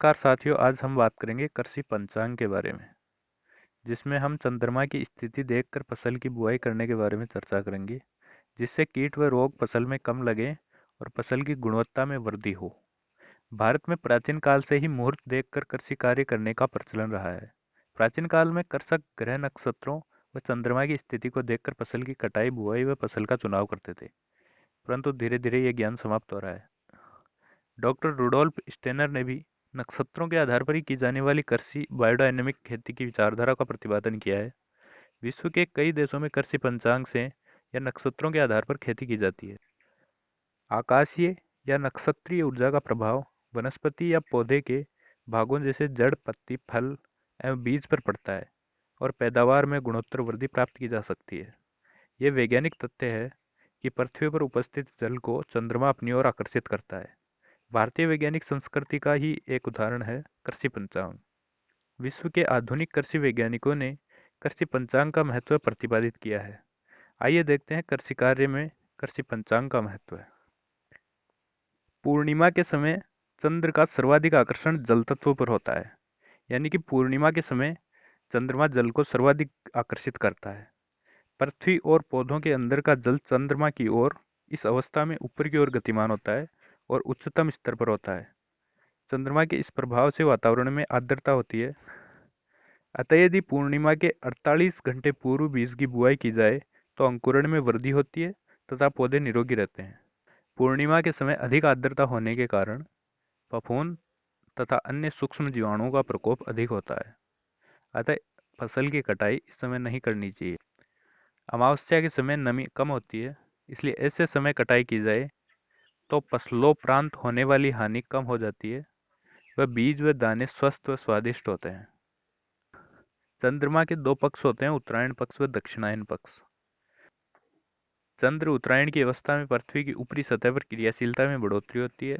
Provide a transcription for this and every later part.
नमस्कार साथियों, आज हम बात करेंगे कृषि पंचांग के बारे में, जिसमें हम चंद्रमा की स्थिति देखकर फसल की बुआई करने के बारे में चर्चा करेंगे, जिससे कीट व रोग फसल में कम लगे और फसल की गुणवत्ता में वृद्धि हो। भारत में प्राचीन काल से ही मुहूर्त देखकर कृषि कार्य करने का प्रचलन रहा है। प्राचीन काल में कृषक ग्रह नक्षत्रों व चंद्रमा की स्थिति को देखकर फसल की कटाई, बुआई व फसल का चुनाव करते थे, परंतु धीरे धीरे ये ज्ञान समाप्त हो रहा है। डॉक्टर रुडोल्फ स्टेनर ने भी नक्षत्रों के आधार पर ही की जाने वाली कृषि बायोडायनेमिक खेती की विचारधारा का प्रतिपादन किया है। विश्व के कई देशों में कृषि पंचांग से या नक्षत्रों के आधार पर खेती की जाती है। आकाशीय या नक्षत्रीय ऊर्जा का प्रभाव वनस्पति या पौधे के भागों जैसे जड़, पत्ती, फल एवं बीज पर पड़ता है और पैदावार में गुणोत्तर वृद्धि प्राप्त की जा सकती है। ये वैज्ञानिक तथ्य है कि पृथ्वी पर उपस्थित जल को चंद्रमा अपनी ओर आकर्षित करता है। भारतीय वैज्ञानिक संस्कृति का ही एक उदाहरण है कृषि पंचांग। विश्व के आधुनिक कृषि वैज्ञानिकों ने कृषि पंचांग का महत्व प्रतिपादित किया है। आइए देखते हैं कृषि कार्य में कृषि पंचांग का महत्व है। पूर्णिमा के समय चंद्र का सर्वाधिक आकर्षण जल तत्व पर होता है, यानी कि पूर्णिमा के समय चंद्रमा जल को सर्वाधिक आकर्षित करता है। पृथ्वी और पौधों के अंदर का जल चंद्रमा की ओर इस अवस्था में ऊपर की ओर गतिमान होता है और उच्चतम स्तर पर होता है। चंद्रमा के इस प्रभाव से वातावरण में आर्द्रता होती है। अतः यदि पूर्णिमा के 48 घंटे पूर्व बीज की बुआई की जाए तो अंकुरण में वृद्धि होती है तथा पौधे निरोगी रहते हैं। पूर्णिमा के समय अधिक आर्द्रता होने के कारण फफूंद तथा अन्य सूक्ष्म जीवाणुओं का प्रकोप अधिक होता है। अतः फसल की कटाई इस समय नहीं करनी चाहिए। अमावस्या के समय नमी कम होती है, इसलिए ऐसे समय कटाई की जाए तो फसलोपरांत होने वाली हानि कम हो जाती है। वह बीज व दाने स्वस्थ व स्वादिष्ट होते हैं। चंद्रमा के दो पक्ष होते हैं, उत्तरायण पक्ष व दक्षिणायन पक्ष। चंद्र उत्तरायण की अवस्था में पृथ्वी की ऊपरी सतह पर क्रियाशीलता में बढ़ोतरी होती है।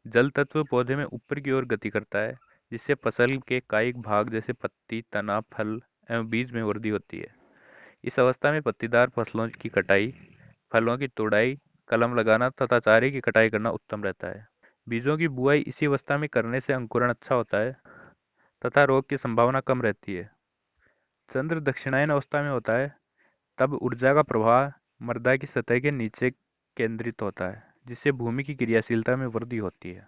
जल तत्व पौधे में ऊपर की ओर गति करता है, जिससे फसल के कायिक भाग जैसे पत्ती, तना, फल एवं बीज में वृद्धि होती है। इस अवस्था में पत्तीदार फसलों की कटाई, फलों की तोड़ाई, कलम लगाना तथा चारे की कटाई करना उत्तम रहता है। बीजों की बुआई इसी अवस्था में करने से अंकुरण अच्छा होता है तथा रोग की संभावना कम रहती है। चंद्र दक्षिणायन अवस्था में होता है, तब ऊर्जा का प्रवाह मृदा की सतह के नीचे केंद्रित होता है, जिससे भूमि की क्रियाशीलता में वृद्धि होती है।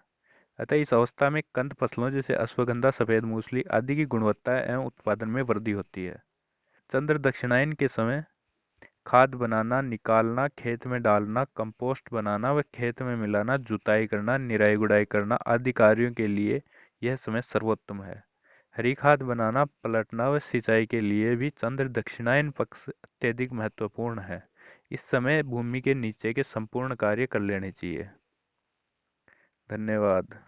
अतः इस अवस्था में कंद फसलों जैसे अश्वगंधा, सफेद मूसली आदि की गुणवत्ता एवं उत्पादन में वृद्धि होती है। चंद्र दक्षिणायन के समय खाद बनाना, निकालना, खेत में डालना, कंपोस्ट बनाना व खेत में मिलाना, जुताई करना, निराई गुड़ाई करना आदि कार्यों के लिए यह समय सर्वोत्तम है। हरी खाद बनाना, पलटना व सिंचाई के लिए भी चंद्र दक्षिणायन पक्ष अत्यधिक महत्वपूर्ण है। इस समय भूमि के नीचे के संपूर्ण कार्य कर लेने चाहिए। धन्यवाद।